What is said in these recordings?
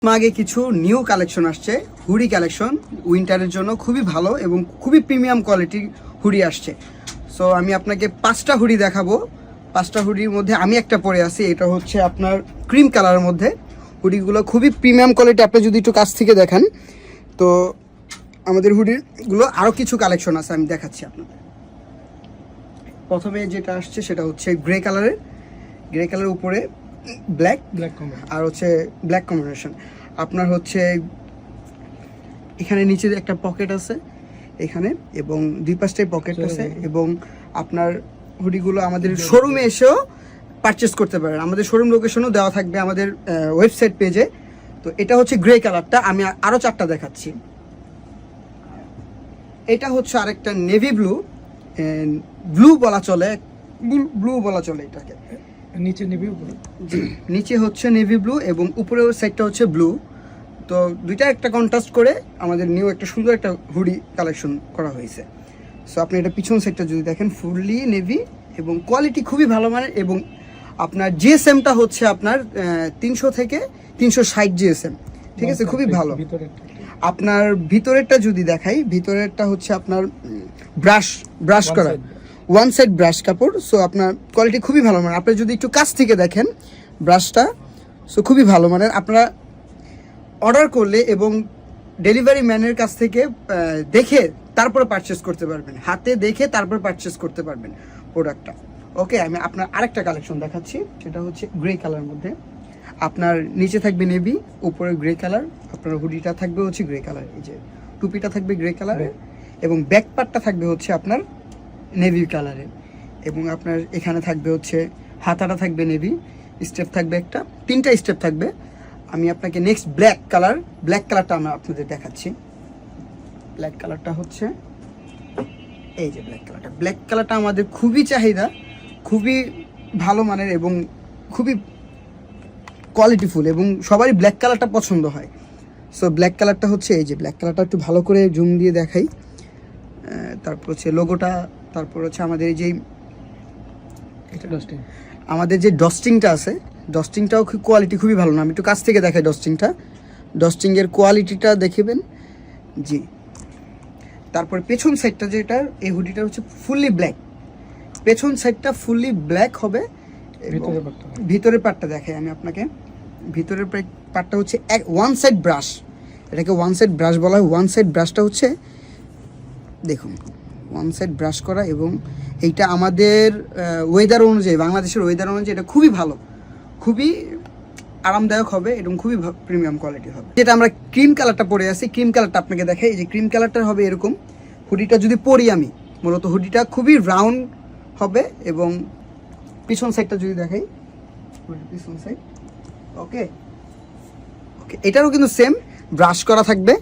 আগে কিছু new collection আসছে, হুডি কালেকশন উইন্টারের জন্য খুবই ভালো এবং খুবই প্রিমিয়াম কোয়ালিটির হুডি আসছে। সো আমি আপনাকে 5টা হুডি দেখাবো। 5টা হুডির মধ্যে আমি একটা পরে আছি, এটা হচ্ছে আপনার ক্রিম কালারের মধ্যে। হুডিগুলো খুবই প্রিমিয়াম কোয়ালিটি, আপনি যদি একটু কাছ থেকে দেখেন তো আমাদের হুডিগুলো আরও কিছু কালেকশন আছে, আমি দেখাচ্ছি আপনাদের। প্রথমে যেটা আসছে সেটা হচ্ছে গ্রে কালারের, গ্রে কালারের উপরে ব্ল্যাক আর হচ্ছে ব্ল্যাক কম্বিনেশন। আপনার হচ্ছে এখানে নিচে একটা পকেট আছে এখানে, এবং দুই পাশটাই পকেট আছে, এবং আপনার হুডিগুলো আমাদের শোরুমে এসেও পারচেস করতে পারেন। আমাদের শোরুম লোকেশনও দেওয়া থাকবে আমাদের ওয়েবসাইট পেজে। তো এটা হচ্ছে গ্রে কালারটা, আমি আরও 4টা দেখাচ্ছি। এটা হচ্ছে আরেকটা নেভি ব্লু, ব্লু বলা চলে, ব্লু বলা চলে এটাকে। নিচে নেভি ব্লু, নিচে হচ্ছে নেভি ব্লু এবং উপরের সাইডটা হচ্ছে ব্লু। তো দুইটা একটা কন্ট্রাস্ট করে আমাদের নিউ একটা সুন্দর একটা হুডি কালেকশন করা হয়েছে। সো আপনি এটা পিছন সাইডটা যদি দেখেন, ফুললি নেভি এবং কোয়ালিটি খুবই ভালো মানের, এবং আপনার জিএসএমটা হচ্ছে আপনার 300 থেকে 360 জিএসএম, ঠিক আছে, খুবই ভালো। আপনার ভিতরেরটা যদি দেখাই, ভিতরেরটা হচ্ছে আপনার ব্রাশ করা, ওয়ান সাইড ব্রাশ কাপড়। সো আপনার কোয়ালিটি খুবই ভালো মানের। আপনি যদি একটু কাছ থেকে দেখেন ব্রাশটা, সো খুবই ভালো মানের। আপনারা অর্ডার করলে এবং ডেলিভারি ম্যানের কাছ থেকে দেখে তারপরে পারচেস করতে পারবেন, হাতে দেখে তারপর পারচেস করতে পারবেন প্রোডাক্টটা। ওকে, আমি আপনার আরেকটা কালেকশন দেখাচ্ছি, সেটা হচ্ছে গ্রে কালার মধ্যে। আপনার নিচে থাকবে নেভি, উপরে গ্রে কালার, আপনার হুডিটা থাকবে হচ্ছে গ্রে কালার, এই যে টুপিটা থাকবে গ্রে কালারের, এবং ব্যাক পার্টটা থাকবে হচ্ছে আপনার নেভি কালারের, এবং আপনার এখানে থাকবে হচ্ছে হাতাটা থাকবে নেভি, স্টেপ থাকবে একটা, 3টা স্টেপ থাকবে। আমি আপনাকে নেক্সট ব্ল্যাক কালারটা আমরা আপনাদের দেখাচ্ছি। ব্ল্যাক কালারটা হচ্ছে এই যে ব্ল্যাক কালারটা আমাদের খুবই চাহিদা, খুবই ভালো মানের এবং খুবই কোয়ালিটিফুল, এবং সবারই ব্ল্যাক কালারটা পছন্দ হয়। সো ব্ল্যাক কালারটা হচ্ছে এই যে ব্ল্যাক কালারটা, একটু ভালো করে জুম দিয়ে দেখাই। তারপর হচ্ছে লোগোটা, তারপর হচ্ছে আমাদের এই যে আমাদের যে ডস্টিংটা আছে, ডস্টিংটাও খুব কোয়ালিটি খুবই ভালো না। আমি একটু কাছ থেকে দেখাই ডস্টিংয়ের কোয়ালিটিটা দেখবেন। জি, তারপর পেছন সাইডটা যেটা, এই হুডিটা হচ্ছে ফুললি ব্ল্যাক, পেছন সাইডটা ফুললি ব্ল্যাক হবে। ভিতরের পার্টটা দেখাই আমি আপনাকে। ভিতরের পার্টটা হচ্ছে ওয়ান সাইড ব্রাশ, এটাকে ওয়ান সাইড ব্রাশ বলা হয়। ওয়ান সাইড ব্রাশটা হচ্ছে দেখুন ওয়ান সাইড ব্রাশ করা, এবং এইটা আমাদের ওয়েদার অনুযায়ী, বাংলাদেশের ওয়েদার অনুযায়ী এটা খুবই ভালো, খুবই আরামদায়ক হবে এবং খুবই প্রিমিয়াম কোয়ালিটি হবে। যেটা আমরা ক্রিম কালারটা পরে আছি, ক্রিম কালারটা আপনাকে দেখাই। এই যে ক্রিম কালারটা হবে এরকম। হুডিটা যদি পরি আমি, মূলত হুডিটা খুবই রাউন্ড হবে, এবং পিছন সাইডটা যদি দেখাই, পিছন সাইড ওকে, এটারও কিন্তু সেম ব্রাশ করা থাকবে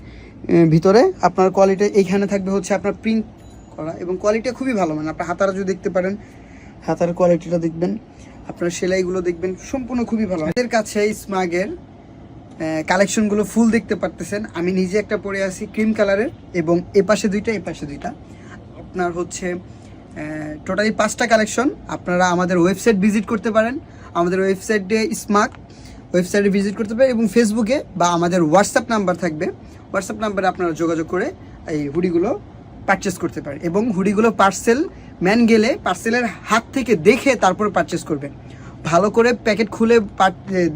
ভিতরে। আপনার কোয়ালিটি এইখানে থাকবে হচ্ছে আপনার প্রিন্ট করা, এবং কোয়ালিটি খুবই ভালো। মানে আপনার হাতারা যদি দেখতে পারেন, হাতার কোয়ালিটিটা দেখবেন, আপনার সেলাইগুলো দেখবেন, সম্পূর্ণ খুবই ভালো। আমাদের কাছে স্মাগের কালেকশনগুলো ফুল দেখতে পারতেছেন। আমি নিজে একটা পরে আছি ক্রিম কালারের, এবং এপাশে দুইটা, এপাশে দুইটা। আপনার হচ্ছে টোটালি 5টা কালেকশন। আপনারা আমাদের ওয়েবসাইট ভিজিট করতে পারেন, আমাদের ওয়েবসাইটে ওয়েবসাইটে ভিজিট করতে পারেন, এবং ফেসবুকে বা আমাদের হোয়াটসঅ্যাপ নাম্বার থাকবে, হোয়াটসঅ্যাপ নাম্বারে আপনারা যোগাযোগ করে এই হুডিগুলো পারচেস করতে পারেন। এবং হুডিগুলো পার্সেল ম্যান গেলে পার্সেলের হাত থেকে দেখে তারপরে পারচেস করবেন, ভালো করে প্যাকেট খুলে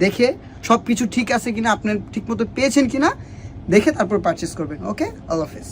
দেখে সব কিছু ঠিক আছে কিনা, আপনার ঠিক মতো পেয়েছেন কিনা দেখে তারপর পারচেস করবেন। ওকে, আল্লাহ হাফেজ।